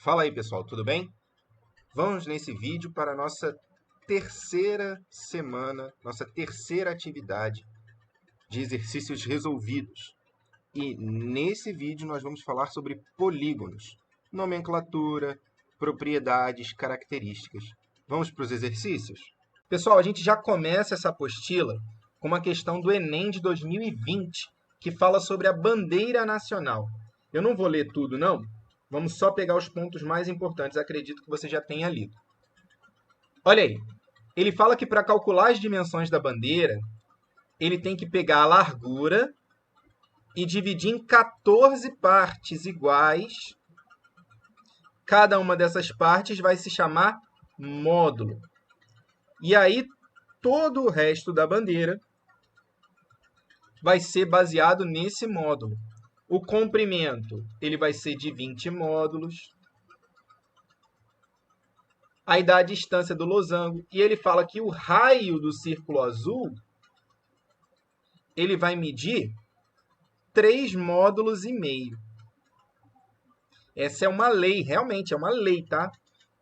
Fala aí, pessoal, tudo bem? Vamos nesse vídeo para a nossa terceira semana, nossa terceira atividade de exercícios resolvidos. E nesse vídeo nós vamos falar sobre polígonos, nomenclatura, propriedades, características. Vamos para os exercícios? Pessoal, a gente já começa essa apostila com uma questão do Enem de 2020, que fala sobre a bandeira nacional. Eu não vou ler tudo, não. Vamos só pegar os pontos mais importantes. Acredito que você já tenha lido. Olha aí. Ele fala que para calcular as dimensões da bandeira, ele tem que pegar a largura e dividir em 14 partes iguais. Cada uma dessas partes vai se chamar módulo. E aí, todo o resto da bandeira vai ser baseado nesse módulo. O comprimento ele vai ser de 20 módulos. Aí dá a distância do losango. E ele fala que o raio do círculo azul ele vai medir 3 módulos e meio. Essa é uma lei, realmente é uma lei, tá?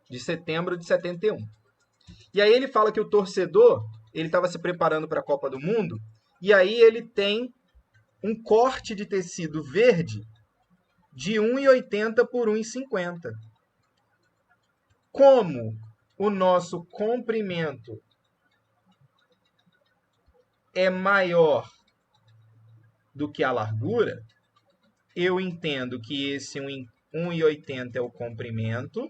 De setembro de 71. E aí ele fala que o torcedor ele estava se preparando para a Copa do Mundo e aí ele tem um corte de tecido verde de 1,80 por 1,50. Como o nosso comprimento é maior do que a largura, eu entendo que esse 1,80 é o comprimento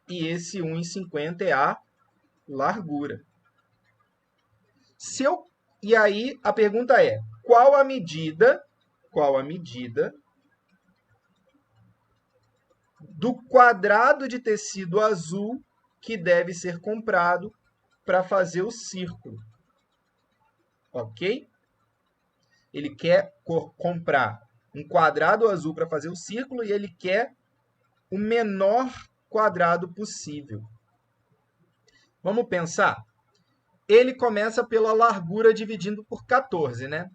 e esse 1,50 é a largura. E aí a pergunta é, qual a medida do quadrado de tecido azul que deve ser comprado para fazer o círculo? Ok? Ele quer comprar um quadrado azul para fazer o círculo e ele quer o menor quadrado possível. Vamos pensar? Ele começa pela largura dividindo por 14, né?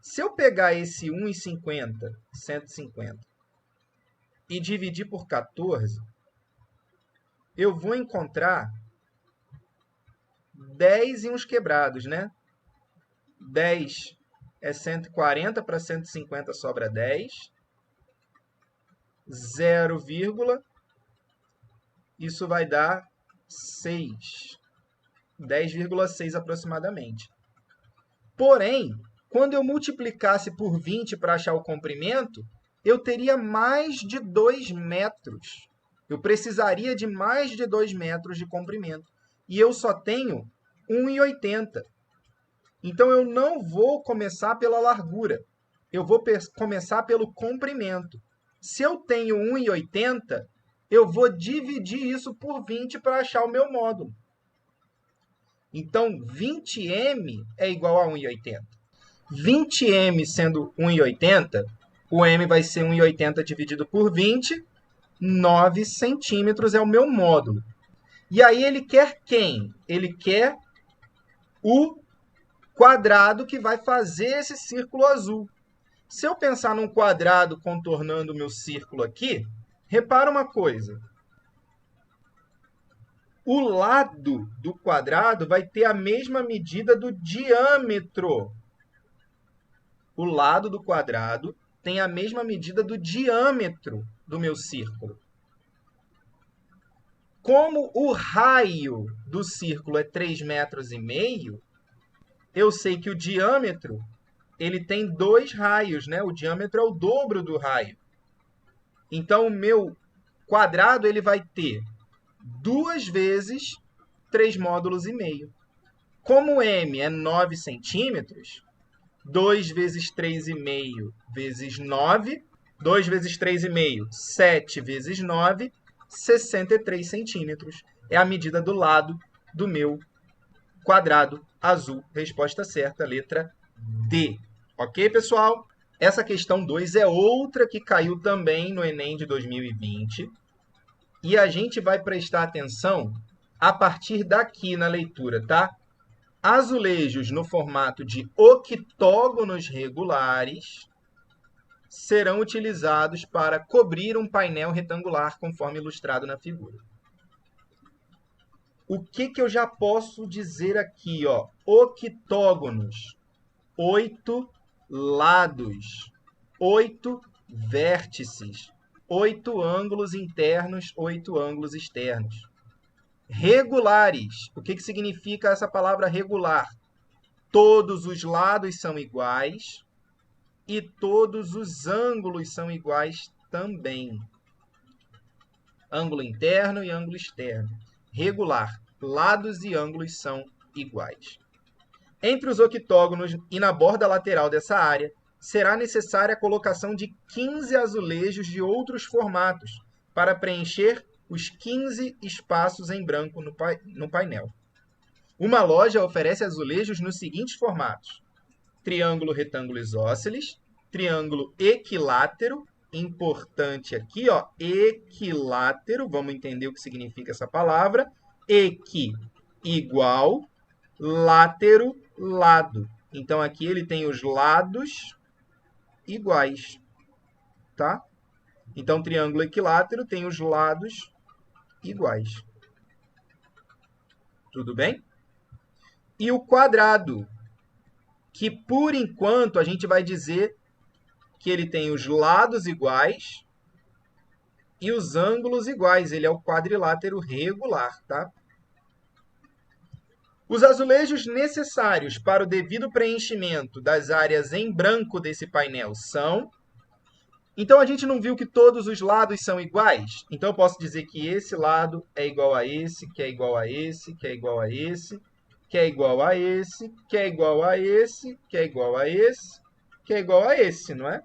Se eu pegar esse 1,50, 150, e dividir por 14, eu vou encontrar 10 e uns quebrados, né? 10 é 140, para 150 sobra 10. 0, isso vai dar 6. 10,6 aproximadamente. Porém, quando eu multiplicasse por 20 para achar o comprimento, eu teria mais de 2 metros. Eu precisaria de mais de 2 metros de comprimento. E eu só tenho 1,80. Então, eu não vou começar pela largura. Eu vou começar pelo comprimento. Se eu tenho 1,80, eu vou dividir isso por 20 para achar o meu módulo. Então, 20m é igual a 1,80. 20m sendo 1,80, o m vai ser 1,80 dividido por 20, 9 centímetros é o meu módulo. E aí ele quer quem? Ele quer o quadrado que vai fazer esse círculo azul. Se eu pensar num quadrado contornando o meu círculo aqui, repara uma coisa. O lado do quadrado vai ter a mesma medida do diâmetro. O lado do quadrado tem a mesma medida do diâmetro do meu círculo. Como o raio do círculo é 3,5 metros, eu sei que o diâmetro ele tem 2 raios, né? O diâmetro é o dobro do raio. Então, o meu quadrado ele vai ter 2 vezes 3 módulos e meio. Como m é 9 centímetros, 2 vezes 3,5 vezes 9, 2 vezes 3,5, 7 vezes 9, 63 centímetros. É a medida do lado do meu quadrado azul. Resposta certa, letra D. Ok, pessoal? Essa questão 2 é outra que caiu também no Enem de 2020. E a gente vai prestar atenção a partir daqui na leitura, tá? Azulejos no formato de octógonos regulares serão utilizados para cobrir um painel retangular, conforme ilustrado na figura. O que eu já posso dizer aqui? Ó? Octógonos, 8 lados, 8 vértices, 8 ângulos internos, 8 ângulos externos. Regulares. O que significa essa palavra regular? Todos os lados são iguais e todos os ângulos são iguais também. Ângulo interno e ângulo externo. Regular. Lados e ângulos são iguais. Entre os octógonos e na borda lateral dessa área, será necessária a colocação de 15 azulejos de outros formatos para preencher os 15 espaços em branco no painel. Uma loja oferece azulejos nos seguintes formatos: triângulo, retângulo isósceles, triângulo equilátero, importante aqui, ó, equilátero, vamos entender o que significa essa palavra, equi, igual, látero, lado. Então, aqui ele tem os lados iguais, tá? Então, triângulo equilátero tem os lados iguais. Tudo bem? E o quadrado, que por enquanto a gente vai dizer que ele tem os lados iguais e os ângulos iguais. Ele é o quadrilátero regular, tá? Os azulejos necessários para o devido preenchimento das áreas em branco desse painel são... Então, a gente não viu que todos os lados são iguais? Então, eu posso dizer que esse lado é igual a esse, que é igual a esse, que é igual a esse, que é igual a esse, que é igual a esse, que é igual a esse, que é igual a esse, não é?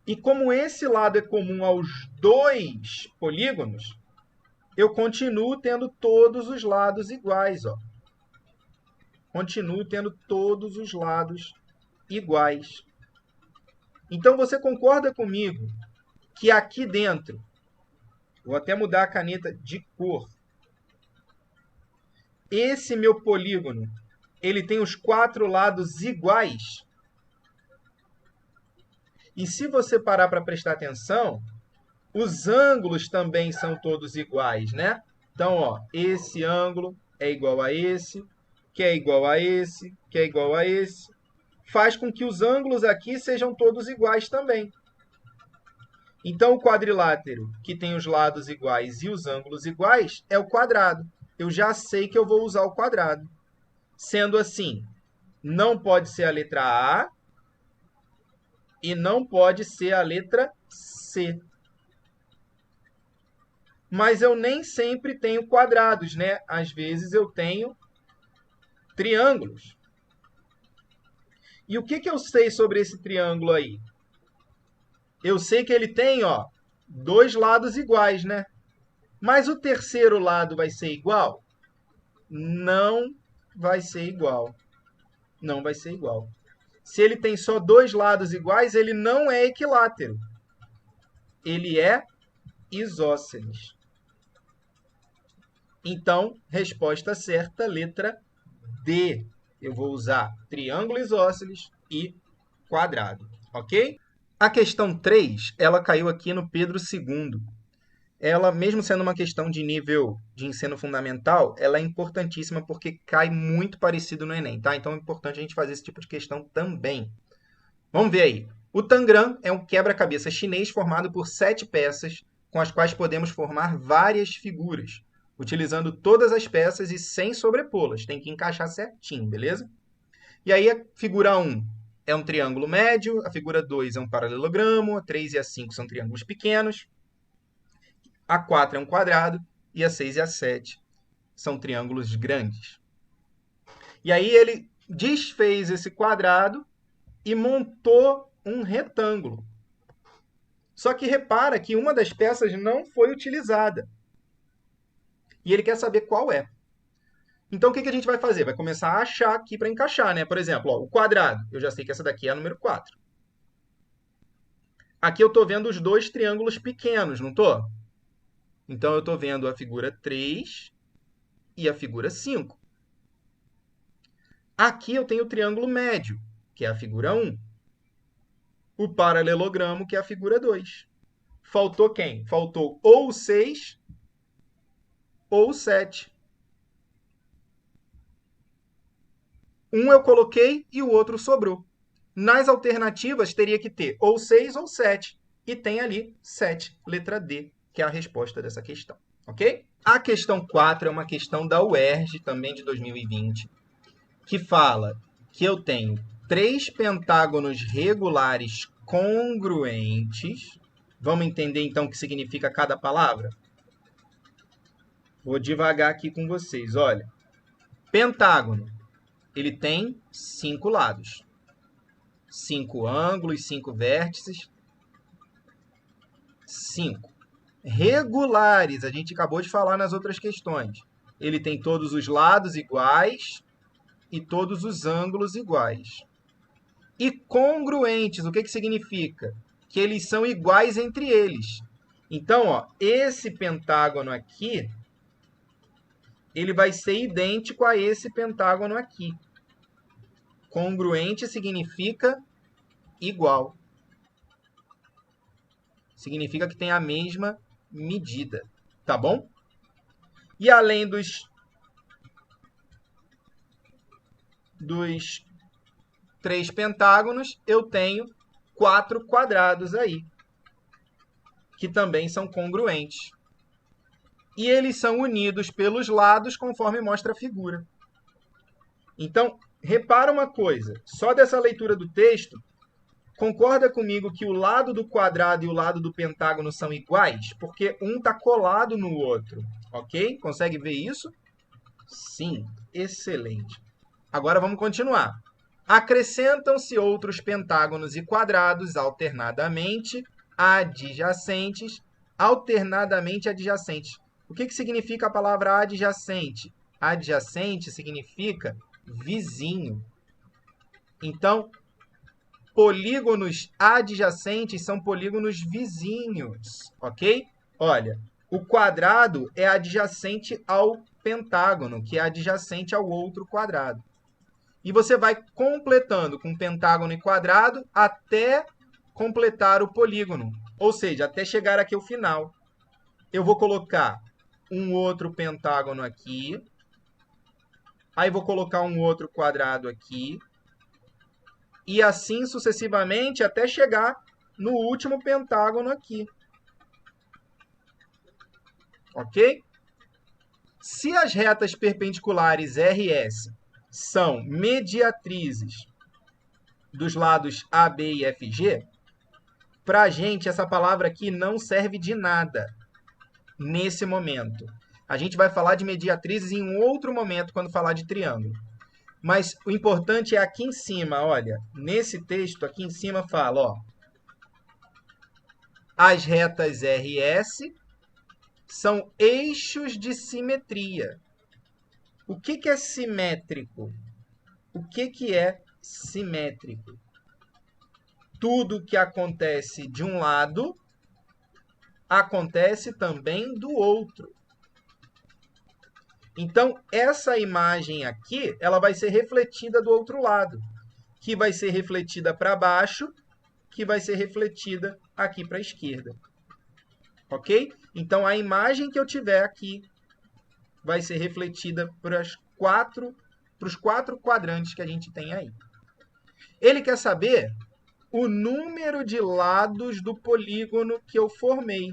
E como esse lado é comum aos dois polígonos, eu continuo tendo todos os lados iguais, ó. Continuo tendo todos os lados iguais. Então, você concorda comigo que aqui dentro, vou até mudar a caneta de cor, esse meu polígono, ele tem os 4 lados iguais? E se você parar para prestar atenção, os ângulos também são todos iguais, né? Então, ó, esse ângulo é igual a esse, que é igual a esse, que é igual a esse. Faz com que os ângulos aqui sejam todos iguais também. Então, o quadrilátero, que tem os lados iguais e os ângulos iguais, é o quadrado. Eu já sei que eu vou usar o quadrado. Sendo assim, não pode ser a letra A e não pode ser a letra C. Mas eu nem sempre tenho quadrados, né? Às vezes eu tenho triângulos. E o que eu sei sobre esse triângulo aí? Eu sei que ele tem, ó, 2 lados iguais, né? Mas o terceiro lado vai ser igual? Não vai ser igual. Não vai ser igual. Se ele tem só 2 lados iguais, ele não é equilátero. Ele é isósceles. Então, resposta certa, letra D. Eu vou usar triângulo isósceles e quadrado, ok? A questão 3, ela caiu aqui no Pedro II. Ela, mesmo sendo uma questão de nível de ensino fundamental, ela é importantíssima porque cai muito parecido no Enem, tá? Então é importante a gente fazer esse tipo de questão também. Vamos ver aí. O Tangram é um quebra-cabeça chinês formado por 7 peças, com as quais podemos formar várias figuras, utilizando todas as peças e sem sobrepô-las. Tem que encaixar certinho, beleza? E aí a figura 1 é um triângulo médio, a figura 2 é um paralelogramo, a 3 e a 5 são triângulos pequenos, a 4 é um quadrado e a 6 e a 7 são triângulos grandes. E aí ele desfez esse quadrado e montou um retângulo. Só que repara que uma das peças não foi utilizada. E ele quer saber qual é. Então, o que a gente vai fazer? Vai começar a achar aqui para encaixar, né? Por exemplo, ó, o quadrado. Eu já sei que essa daqui é a número 4. Aqui eu estou vendo os 2 triângulos pequenos, não estou? Então, eu estou vendo a figura 3 e a figura 5. Aqui eu tenho o triângulo médio, que é a figura 1. o paralelogramo, que é a figura 2. Faltou quem? Faltou ou o 6 ou o 7. Um eu coloquei e o outro sobrou. Nas alternativas, teria que ter ou 6 ou 7. E tem ali 7, letra D, que é a resposta dessa questão. Ok? A questão 4 é uma questão da UERJ, também de 2020, que fala que eu tenho 3 pentágonos regulares congruentes. Vamos entender, então, o que significa cada palavra? Vou devagar aqui com vocês. Olha, pentágono, ele tem 5 lados. 5 ângulos, 5 vértices. 5. Regulares, a gente acabou de falar nas outras questões. Ele tem todos os lados iguais e todos os ângulos iguais. E congruentes, o que significa? Que eles são iguais entre eles. Então, ó, esse pentágono aqui, ele vai ser idêntico a esse pentágono aqui. Congruente significa igual. Significa que tem a mesma medida, tá bom? E além dos 3 pentágonos, eu tenho 4 quadrados aí, que também são congruentes. E eles são unidos pelos lados, conforme mostra a figura. Então, repara uma coisa, só dessa leitura do texto, concorda comigo que o lado do quadrado e o lado do pentágono são iguais? Porque um está colado no outro, ok? Consegue ver isso? Sim, excelente. Agora vamos continuar. Acrescentam-se outros pentágonos e quadrados alternadamente adjacentes. Alternadamente adjacentes. O que significa a palavra adjacente? Adjacente significa vizinho. Então, polígonos adjacentes são polígonos vizinhos, ok? Olha, o quadrado é adjacente ao pentágono, que é adjacente ao outro quadrado. E você vai completando com pentágono e quadrado até completar o polígono, ou seja, até chegar aqui ao final. Eu vou colocar um outro pentágono aqui, aí vou colocar um outro quadrado aqui, e assim sucessivamente até chegar no último pentágono aqui. Ok? Se as retas perpendiculares RS são mediatrizes dos lados AB e FG, para a gente essa palavra aqui não serve de nada nesse momento. A gente vai falar de mediatrizes em um outro momento quando falar de triângulo. Mas o importante é aqui em cima, olha, nesse texto aqui em cima fala, ó, as retas RS são eixos de simetria. O que é simétrico? O que é simétrico? Tudo que acontece de um lado acontece também do outro. Então, essa imagem aqui, ela vai ser refletida do outro lado, que vai ser refletida para baixo, que vai ser refletida aqui para a esquerda. Ok? Então, a imagem que eu tiver aqui vai ser refletida para os 4 quadrantes que a gente tem aí. Ele quer saber o número de lados do polígono que eu formei.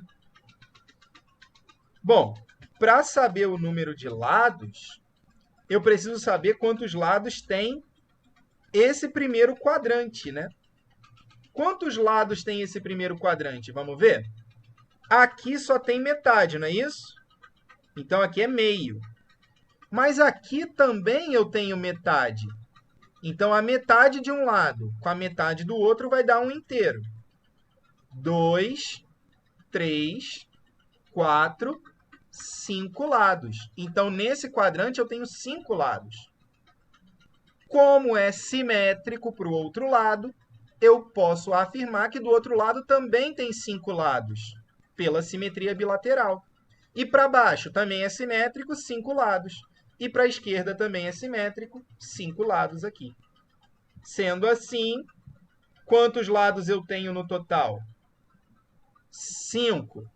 Bom, para saber o número de lados, eu preciso saber quantos lados tem esse primeiro quadrante, né? Quantos lados tem esse primeiro quadrante? Vamos ver? Aqui só tem metade, não é isso? Então, aqui é meio. Mas aqui também eu tenho metade. Então, a metade de um lado com a metade do outro vai dar um inteiro. 2, 3, 4, 5 lados. Então, nesse quadrante, eu tenho 5 lados. Como é simétrico para o outro lado, eu posso afirmar que do outro lado também tem 5 lados, pela simetria bilateral. E para baixo também é simétrico, 5 lados. E para a esquerda também é simétrico, 5 lados aqui. Sendo assim, Quantos lados eu tenho no total? 5.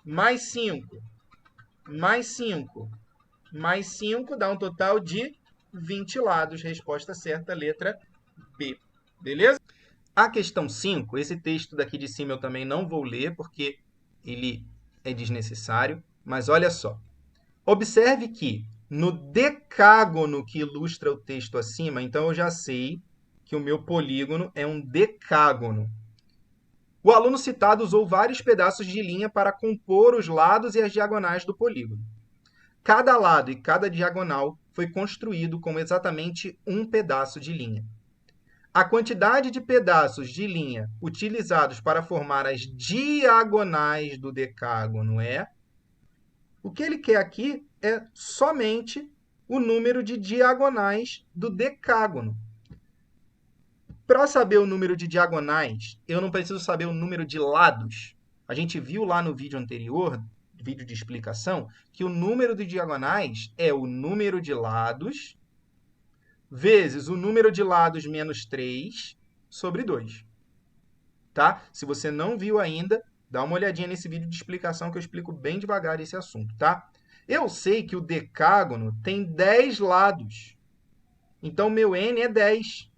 Mais 5. Mais 5. Mais 5 dá um total de 20 lados. Resposta certa, letra B. Beleza? A questão 5, esse texto daqui de cima eu também não vou ler, porque ele é desnecessário. Mas olha só. Observe que no decágono que ilustra o texto acima, então eu já sei que o meu polígono é um decágono. O aluno citado usou vários pedaços de linha para compor os lados e as diagonais do polígono. Cada lado e cada diagonal foi construído com exatamente um pedaço de linha. A quantidade de pedaços de linha utilizados para formar as diagonais do decágono é... O que ele quer aqui é somente o número de diagonais do decágono. Para saber o número de diagonais, eu não preciso saber o número de lados. A gente viu lá no vídeo anterior, vídeo de explicação, que o número de diagonais é o número de lados vezes o número de lados menos 3 sobre 2. Tá? Se você não viu ainda, dá uma olhadinha nesse vídeo de explicação que eu explico bem devagar esse assunto, tá? Eu sei que o decágono tem 10 lados. Então, meu n é 10.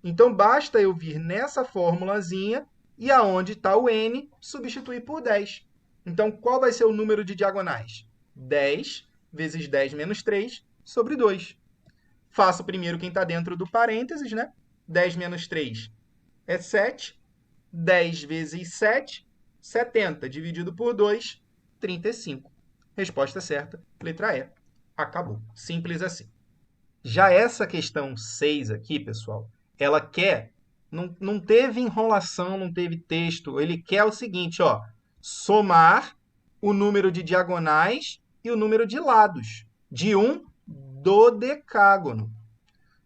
Então, basta eu vir nessa formulazinha e aonde está o n, substituir por 10. Então, qual vai ser o número de diagonais? 10 vezes 10 menos 3 sobre 2. Faço primeiro quem está dentro do parênteses, né? 10 menos 3 é 7. 10 vezes 7, 70. Dividido por 2, 35. Resposta certa, letra E. Acabou. Simples assim. Já essa questão 6 aqui, pessoal, ela quer... Não teve enrolação, não teve texto. Ele quer o seguinte, ó, somar o número de diagonais e o número de lados de um dodecágono.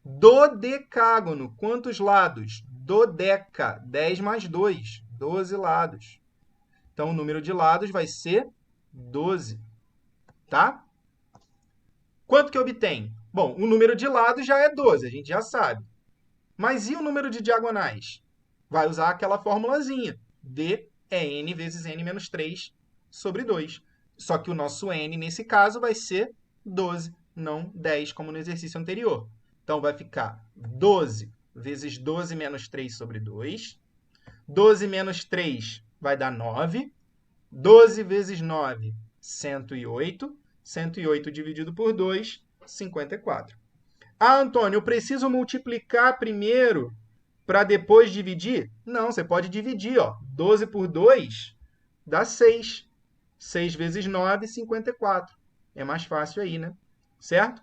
Dodecágono, quantos lados? Dodeca, 10 mais 2, 12 lados. Então, o número de lados vai ser 12, tá? Quanto que obtém? Bom, o número de lados já é 12, a gente já sabe. Mas e o número de diagonais? Vai usar aquela formulazinha. D é n vezes n menos 3 sobre 2. Só que o nosso n, nesse caso, vai ser 12, não 10, como no exercício anterior. Então, vai ficar 12 vezes 12 menos 3 sobre 2. 12 menos 3 vai dar 9. 12 vezes 9, 108. 108 dividido por 2, 54. Ah, Antônio, eu preciso multiplicar primeiro para depois dividir? Não, você pode dividir. Ó. 12 por 2 dá 6. 6 vezes 9, 54. É mais fácil aí, né? Certo?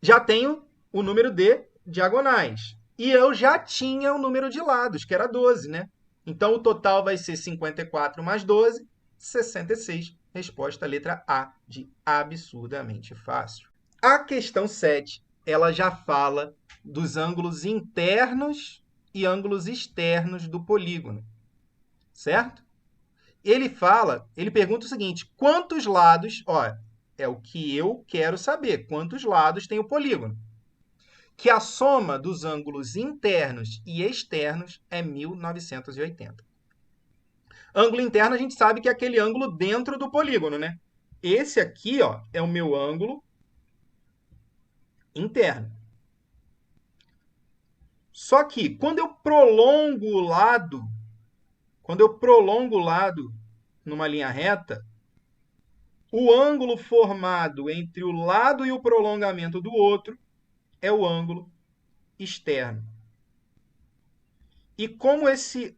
Já tenho o número de diagonais. E eu já tinha o número de lados, que era 12, né? Então, o total vai ser 54 mais 12, 66. Resposta letra A, de absurdamente fácil. A questão 7, ela já fala dos ângulos internos e ângulos externos do polígono, certo? Ele pergunta o seguinte, quantos lados, ó, é o que eu quero saber, quantos lados tem o polígono? Que a soma dos ângulos internos e externos é 1980. Ângulo interno a gente sabe que é aquele ângulo dentro do polígono, né? Esse aqui, ó, é o meu ângulo interno. Só que quando eu prolongo o lado numa linha reta, o ângulo formado entre o lado e o prolongamento do outro é o ângulo externo. E como esse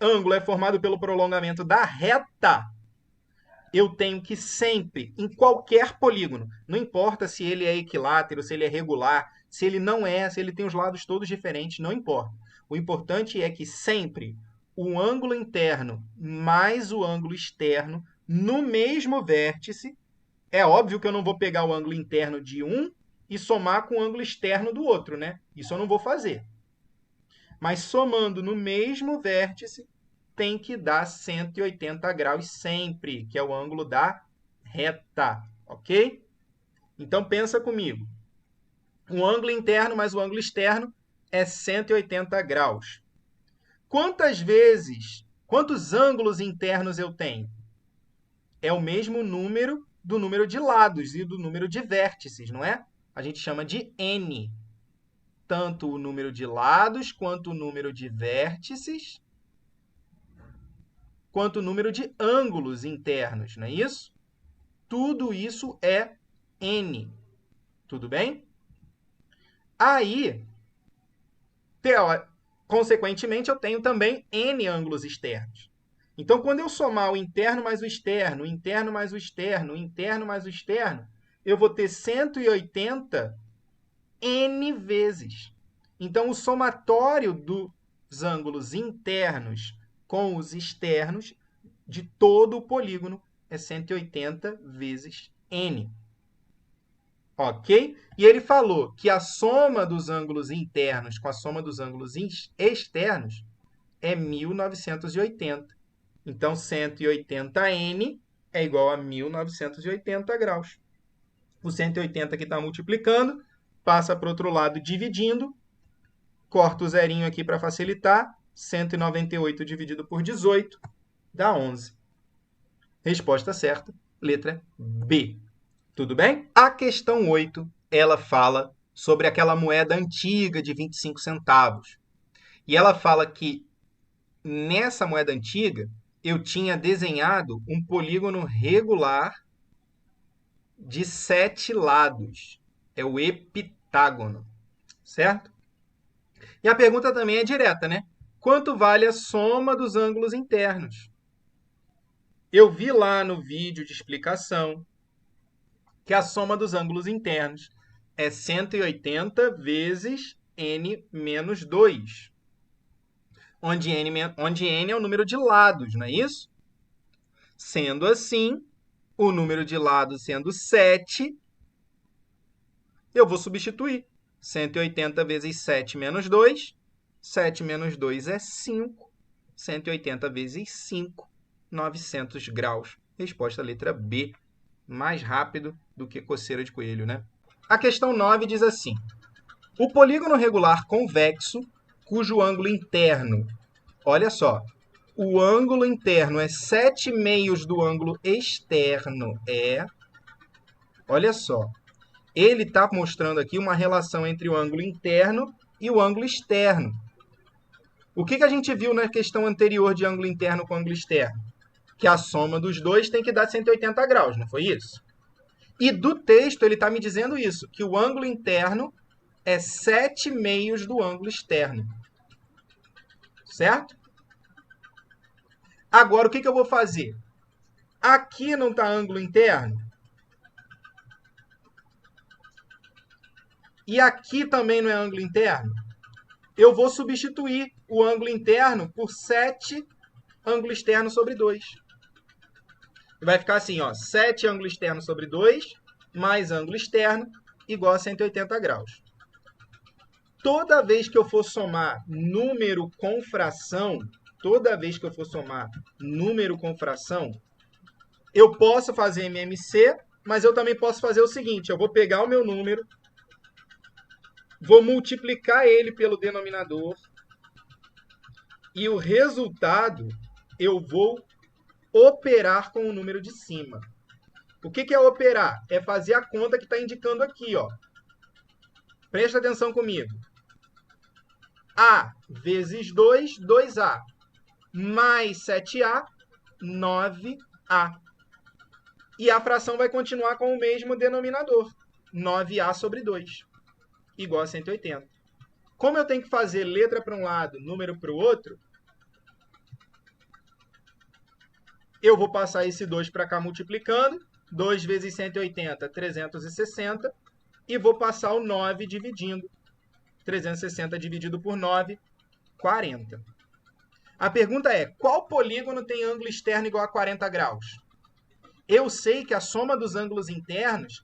ângulo é formado pelo prolongamento da reta, eu tenho que sempre, em qualquer polígono, não importa se ele é equilátero, se ele é regular, se ele não é, se ele tem os lados todos diferentes, não importa. O importante é que sempre o ângulo interno mais o ângulo externo no mesmo vértice. É óbvio que eu não vou pegar o ângulo interno de um e somar com o ângulo externo do outro, né? Isso eu não vou fazer. Mas somando no mesmo vértice, tem que dar 180 graus sempre, que é o ângulo da reta, ok? Então, pensa comigo. O ângulo interno mais o ângulo externo é 180 graus. Quantos ângulos internos eu tenho? É o mesmo número do número de lados e do número de vértices, não é? A gente chama de N. Tanto o número de lados, quanto o número de vértices, quanto o número de ângulos internos, não é isso? Tudo isso é N. Tudo bem? Aí, consequentemente, eu tenho também N ângulos externos. Então, quando eu somar o interno mais o externo, o interno mais o externo, o interno mais o externo, eu vou ter 180 N vezes. Então, o somatório dos ângulos internos com os externos de todo o polígono é 180 vezes N. Ok? E ele falou que a soma dos ângulos internos com a soma dos ângulos externos é 1980. Então, 180N é igual a 1980 graus. O 180 que está multiplicando, passa para o outro lado dividindo, corta o zerinho aqui para facilitar, 198 dividido por 18 dá 11. Resposta certa, letra B. Tudo bem? A questão 8, ela fala sobre aquela moeda antiga de 25 centavos. E ela fala que nessa moeda antiga eu tinha desenhado um polígono regular de 7 lados. É o epitágono, certo? E a pergunta também é direta, né? Quanto vale a soma dos ângulos internos? Eu vi lá no vídeo de explicação que a soma dos ângulos internos é 180 vezes n menos 2, onde n é o número de lados, não é isso? Sendo assim, o número de lados sendo 7, eu vou substituir. 180 vezes 7 menos 2, 7 menos 2 é 5, 180 vezes 5, 900 graus. Resposta letra B, mais rápido do que coceira de coelho, né? A questão 9 diz assim: o polígono regular convexo, cujo ângulo interno, olha só, o ângulo interno é 7 meios do ângulo externo, olha só, ele está mostrando aqui uma relação entre o ângulo interno e o ângulo externo. O que a gente viu na questão anterior de ângulo interno com ângulo externo? Que a soma dos dois tem que dar 180 graus, não foi isso? E do texto ele está me dizendo isso, que o ângulo interno é 7 meios do ângulo externo. Certo? Agora, o que eu vou fazer? Aqui não está ângulo interno. E aqui também não é ângulo interno. Eu vou substituir o ângulo interno por 7 ângulo externo sobre 2. Vai ficar assim, ó, 7 ângulo externo sobre 2, mais ângulo externo, igual a 180 graus. Toda vez que eu for somar número com fração, eu posso fazer MMC, mas eu também posso fazer o seguinte, eu vou pegar o meu número, vou multiplicar ele pelo denominador, e o resultado eu vou operar com o número de cima. O que é operar? É fazer a conta que está indicando aqui, ó. Presta atenção comigo. A vezes 2, 2A. Mais 7A, 9A. E a fração vai continuar com o mesmo denominador. 9A sobre 2. Igual a 180. Como eu tenho que fazer letra para um lado, número para o outro, eu vou passar esse 2 para cá multiplicando. 2 vezes 180, 360. E vou passar o 9 dividindo. 360 dividido por 9, 40. A pergunta é, qual polígono tem ângulo externo igual a 40 graus? Eu sei que a soma dos ângulos internos,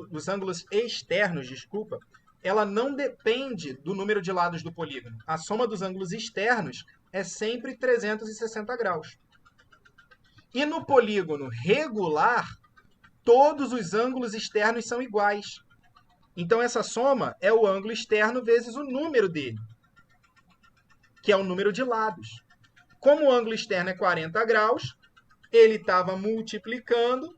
dos ângulos externos, desculpa, ela não depende do número de lados do polígono. A soma dos ângulos externos é sempre 360 graus. E no polígono regular, todos os ângulos externos são iguais. Então, essa soma é o ângulo externo vezes o número dele, que é o número de lados. Como o ângulo externo é 40 graus, ele estava multiplicando,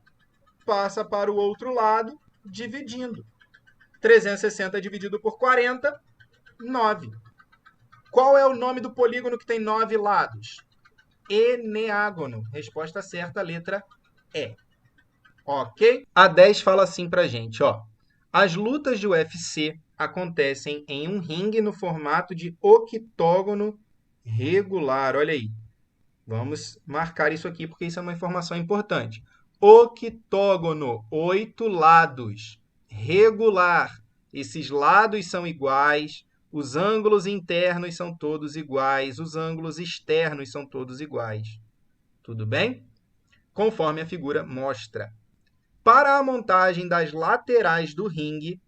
passa para o outro lado, dividindo. 360 dividido por 40, 9. Qual é o nome do polígono que tem 9 lados? Eneágono. Resposta certa, letra E. Ok? A 10 fala assim pra gente, ó. As lutas de UFC acontecem em um ringue no formato de octógono regular. Olha aí. Vamos marcar isso aqui porque isso é uma informação importante. Octógono, 8 lados. Regular. Esses lados são iguais. Os ângulos internos são todos iguais. Os ângulos externos são todos iguais. Tudo bem? Conforme a figura mostra. Para a montagem das laterais do ringue,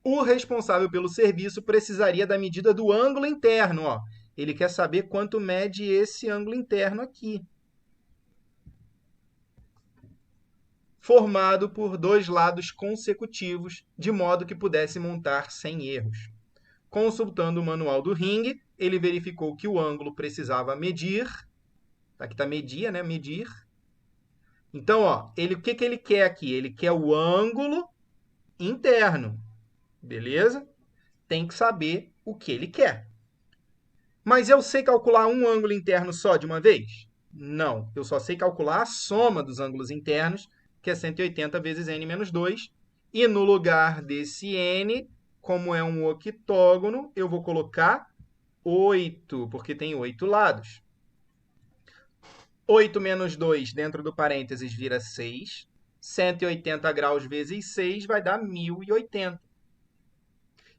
o responsável pelo serviço precisaria da medida do ângulo interno. Ó. Ele quer saber quanto mede esse ângulo interno aqui. Formado por dois lados consecutivos, de modo que pudesse montar sem erros. Consultando o manual do ringue, ele verificou que o ângulo precisava medir. Aqui está medir, né? Medir. Então, ó, o que ele quer aqui? Ele quer o ângulo interno. Beleza? Tem que saber o que ele quer. Mas eu sei calcular um ângulo interno só de uma vez? Não. Eu só sei calcular a soma dos ângulos internos, que é 180 vezes n menos 2. E no lugar desse n, como é um octógono, eu vou colocar 8, porque tem 8 lados. 8 menos 2 dentro do parênteses vira 6. 180 graus vezes 6 vai dar 1080.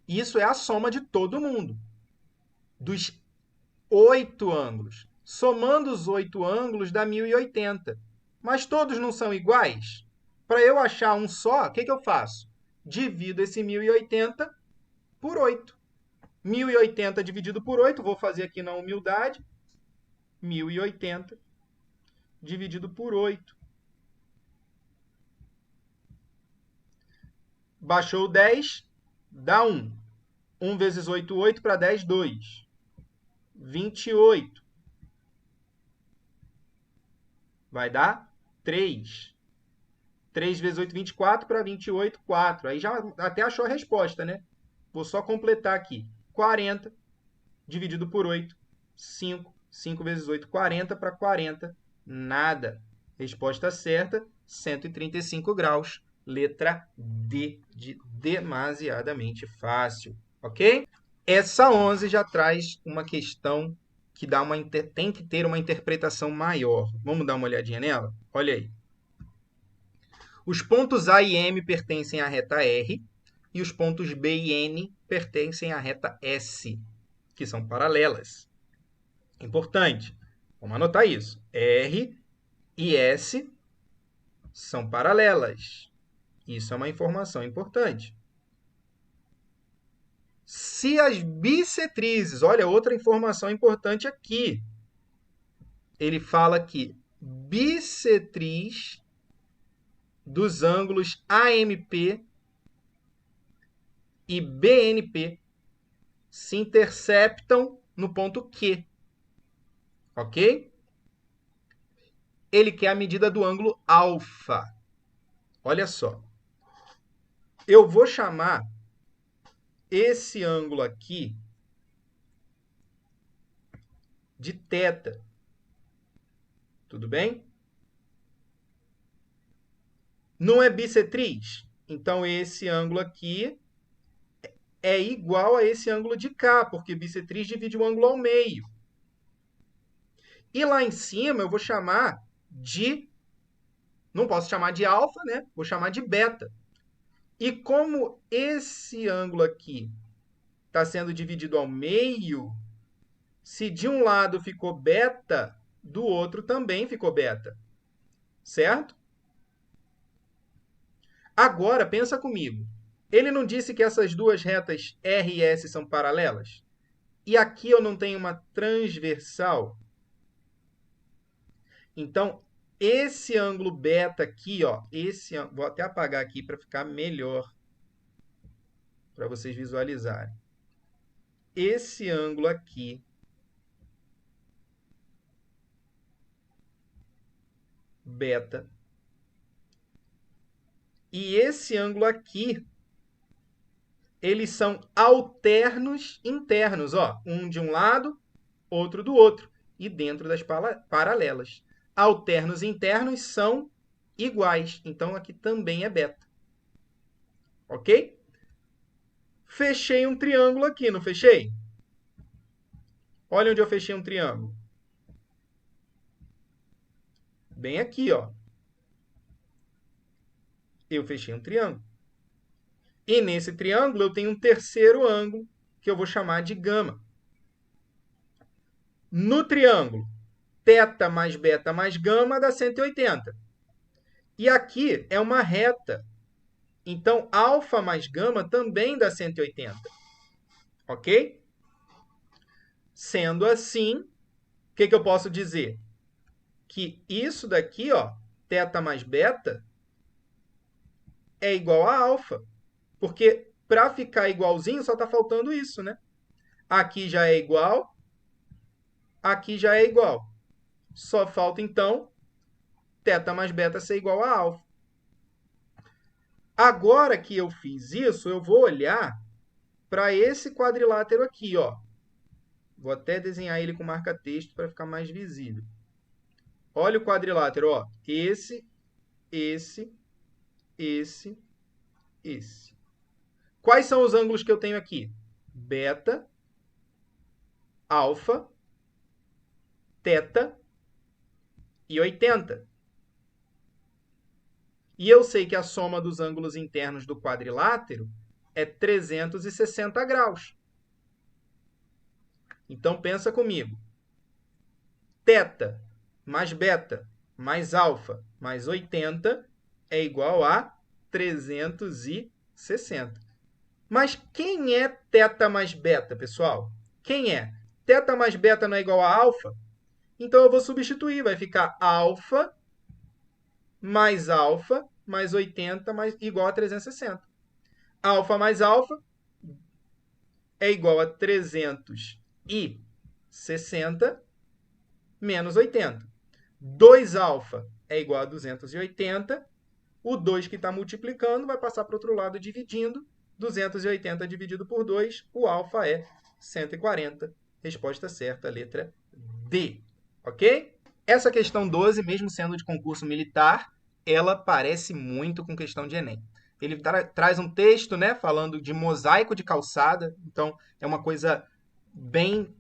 Isso é a soma de todo mundo. Dos 8 ângulos. Somando os 8 ângulos dá 1080. Mas todos não são iguais? Para eu achar um só, o que eu faço? Divido esse 1080 por 8. 1080 dividido por 8, vou fazer aqui na humildade. 1080 dividido por 8. Baixou 10, dá 1. 1 vezes 8, 8 para 10, 2. 28. Vai dar 3. 3 vezes 8, 24 para 28, 4. Aí já até achou a resposta, né? Vou só completar aqui. 40 dividido por 8, 5. 5 vezes 8, 40 para 40, nada. Resposta certa, 135 graus. Letra D, de demasiadamente fácil, ok? Essa 11 já traz uma questão que tem que ter uma interpretação maior. Vamos dar uma olhadinha nela? Olha aí. Os pontos A e M pertencem à reta R e os pontos B e N pertencem à reta S, que são paralelas. Importante. Vamos anotar isso. R e S são paralelas. Isso é uma informação importante. Se as bissetrizes, olha, outra informação importante aqui. Ele fala que bissetriz dos ângulos AMP e BNP se interceptam no ponto Q. Ok? Ele quer a medida do ângulo alfa. Olha só. Eu vou chamar esse ângulo aqui de θ. Tudo bem? Não é bissetriz? Então, esse ângulo aqui é igual a esse ângulo de cá, porque bissetriz divide o ângulo ao meio. E lá em cima eu vou chamar de... Não posso chamar de alfa, né? Vou chamar de beta. E como esse ângulo aqui está sendo dividido ao meio, se de um lado ficou beta, do outro também ficou beta. Certo? Agora, pensa comigo. Ele não disse que essas duas retas R e S são paralelas? E aqui eu não tenho uma transversal? Então, esse ângulo beta aqui, ó, vou até apagar aqui para ficar melhor, para vocês visualizarem. Esse ângulo aqui beta e esse ângulo aqui, eles são alternos internos, ó, um de um lado, outro do outro, e dentro das paralelas. Alternos internos são iguais, então aqui também é beta. Ok? Fechei um triângulo aqui, não fechei? Olha onde eu fechei um triângulo. Bem aqui, ó. Eu fechei um triângulo. E nesse triângulo eu tenho um terceiro ângulo, que eu vou chamar de gama. No triângulo, θ mais beta mais gama dá 180. E aqui é uma reta. Então, alfa mais gama também dá 180. Ok? Sendo assim, o que eu posso dizer? Que isso daqui, ó, θ mais beta, é igual a alfa. Porque para ficar igualzinho, só está faltando isso, né? Aqui já é igual, aqui já é igual. Só falta, então, θ mais beta ser igual a alfa. Agora que eu fiz isso, eu vou olhar para esse quadrilátero aqui, ó. Vou até desenhar ele com marca-texto para ficar mais visível. Olha o quadrilátero, ó. Esse. Quais são os ângulos que eu tenho aqui? Beta, alfa, θ e 80. E eu sei que a soma dos ângulos internos do quadrilátero é 360 graus. Então, pensa comigo. Θ mais beta mais alfa mais 80 é igual a 360. Mas quem é θ mais beta, pessoal? Quem é? Θ mais beta não é igual a alfa? Então, eu vou substituir. Vai ficar alfa mais 80 igual a 360. Alfa mais alfa é igual a 360 menos 80. 2 alfa é igual a 280. O 2 que está multiplicando vai passar para o outro lado dividindo. 280 dividido por 2, o alfa é 140. Resposta certa, letra D. Ok? Essa questão 12, mesmo sendo de concurso militar, ela parece muito com questão de Enem. Ele traz um texto, né, falando de mosaico de calçada, então é uma coisa bem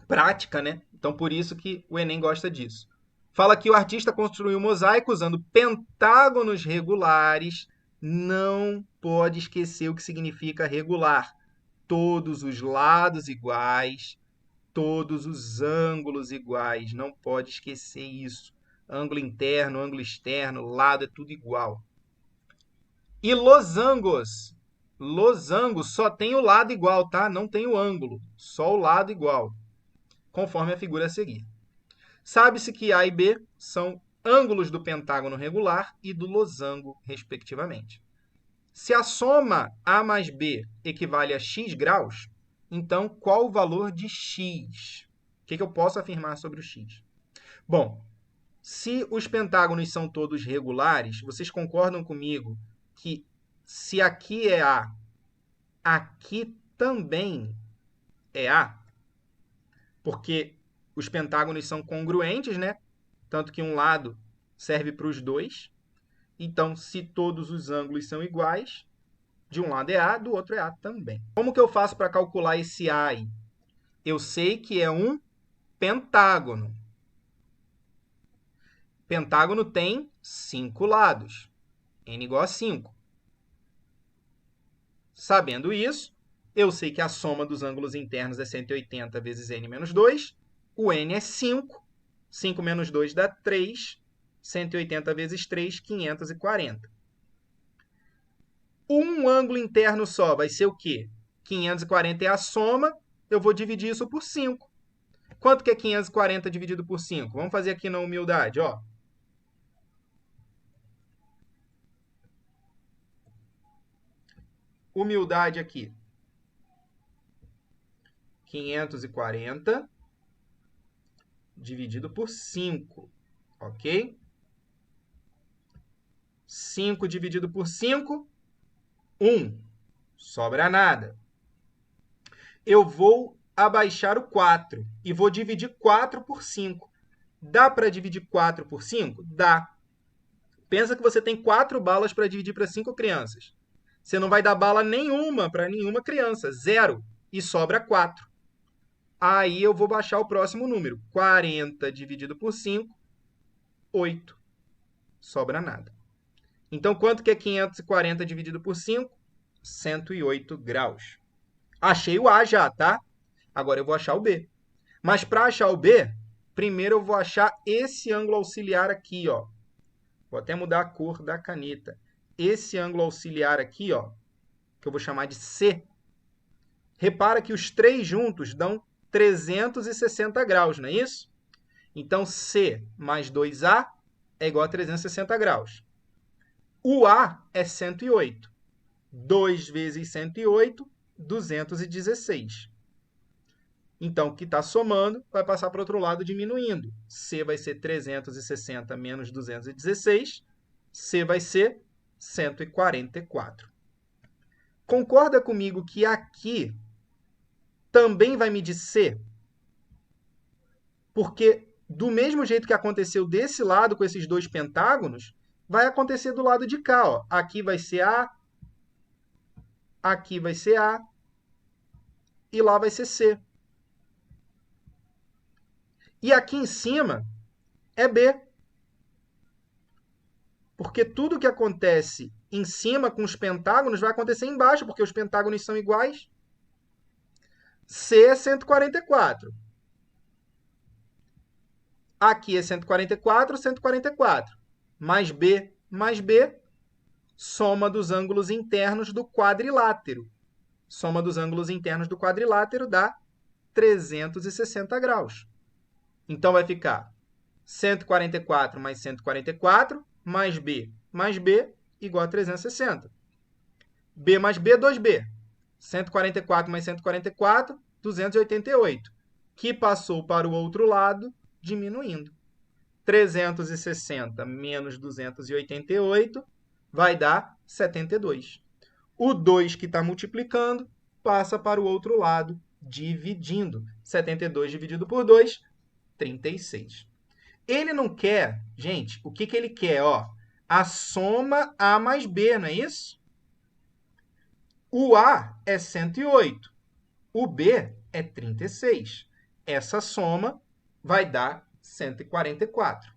prática, né? Então por isso que o Enem gosta disso. Fala que o artista construiu um mosaico usando pentágonos regulares. Não pode esquecer o que significa regular. Todos os lados iguais, todos os ângulos iguais. Não pode esquecer isso. Ângulo interno, ângulo externo, lado, é tudo igual. E losangos. Losangos só tem o lado igual, tá? Não tem o ângulo. Só o lado igual, conforme a figura a seguir. Sabe-se que A e B são ângulos do pentágono regular e do losango, respectivamente. Se a soma A mais B equivale a x graus, então qual o valor de x? O que eu posso afirmar sobre o x? Bom, se os pentágonos são todos regulares, vocês concordam comigo que se aqui é A, aqui também é A? Porque os pentágonos são congruentes, né? Tanto que um lado serve para os dois. Então, se todos os ângulos são iguais, de um lado é A, do outro é A também. Como que eu faço para calcular esse A aí? Eu sei que é um pentágono. Pentágono tem 5 lados. N igual a 5. Sabendo isso, eu sei que a soma dos ângulos internos é 180 vezes N menos 2. O N é 5. 5 menos 2 dá 3. 180 vezes 3, 540. Um ângulo interno só vai ser o quê? 540 é a soma. Eu vou dividir isso por 5. Quanto que é 540 dividido por 5? Vamos fazer aqui na humildade, ó. humildade aqui. 540 dividido por 5, ok? 5 dividido por 5, 1. Sobra nada. Eu vou abaixar o 4 e vou dividir 4 por 5. Dá para dividir 4 por 5? Dá. Pensa que você tem 4 balas para dividir para 5 crianças. Você não vai dar bala nenhuma para nenhuma criança, 0, e sobra 4. Aí eu vou baixar o próximo número. 40 dividido por 5, 8. Sobra nada. Então, quanto que é 540 dividido por 5? 108 graus. Achei o A já, tá? Agora eu vou achar o B. Mas para achar o B, primeiro eu vou achar esse ângulo auxiliar aqui, ó. Vou até mudar a cor da caneta. Esse ângulo auxiliar aqui, ó, que eu vou chamar de C. Repara que os três juntos dão 360 graus, não é isso? Então, C mais 2A é igual a 360 graus. O A é 108. 2 vezes 108, 216. Então, o que está somando vai passar para o outro lado diminuindo. C vai ser 360 menos 216. C vai ser 144. Concorda comigo que aqui também vai medir C? Porque do mesmo jeito que aconteceu desse lado com esses dois pentágonos, vai acontecer do lado de cá. Ó. Aqui vai ser A, aqui vai ser A e lá vai ser C. E aqui em cima é B. Porque tudo que acontece em cima com os pentágonos vai acontecer embaixo, porque os pentágonos são iguais. C é 144. Aqui é 144, 144. Mais B, soma dos ângulos internos do quadrilátero. Soma dos ângulos internos do quadrilátero dá 360 graus. Então, vai ficar 144 mais 144, mais B, igual a 360. B mais B, 2B. 144 mais 144, 288. Que passou para o outro lado, diminuindo. 360 menos 288 vai dar 72. O 2 que está multiplicando passa para o outro lado, dividindo. 72 dividido por 2, 36. Ele não quer, gente, o que ele quer? Ó, a soma A mais B, não é isso? O A é 108, o B é 36. Essa soma vai dar 144.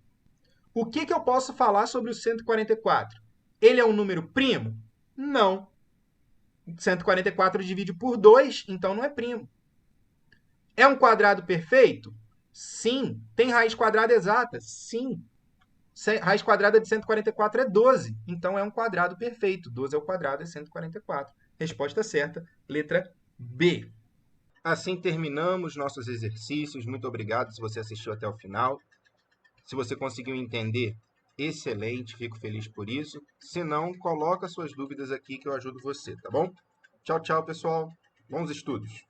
O que eu posso falar sobre o 144? Ele é um número primo? Não. 144 divide por 2, então não é primo. É um quadrado perfeito? Sim. Tem raiz quadrada exata? Sim. Raiz quadrada de 144 é 12, então é um quadrado perfeito. 12 ao quadrado é 144. Resposta certa, letra B. Assim terminamos nossos exercícios. Muito obrigado se você assistiu até o final. Se você conseguiu entender, excelente, fico feliz por isso. Se não, coloca suas dúvidas aqui que eu ajudo você, tá bom? Tchau, tchau, pessoal. Bons estudos!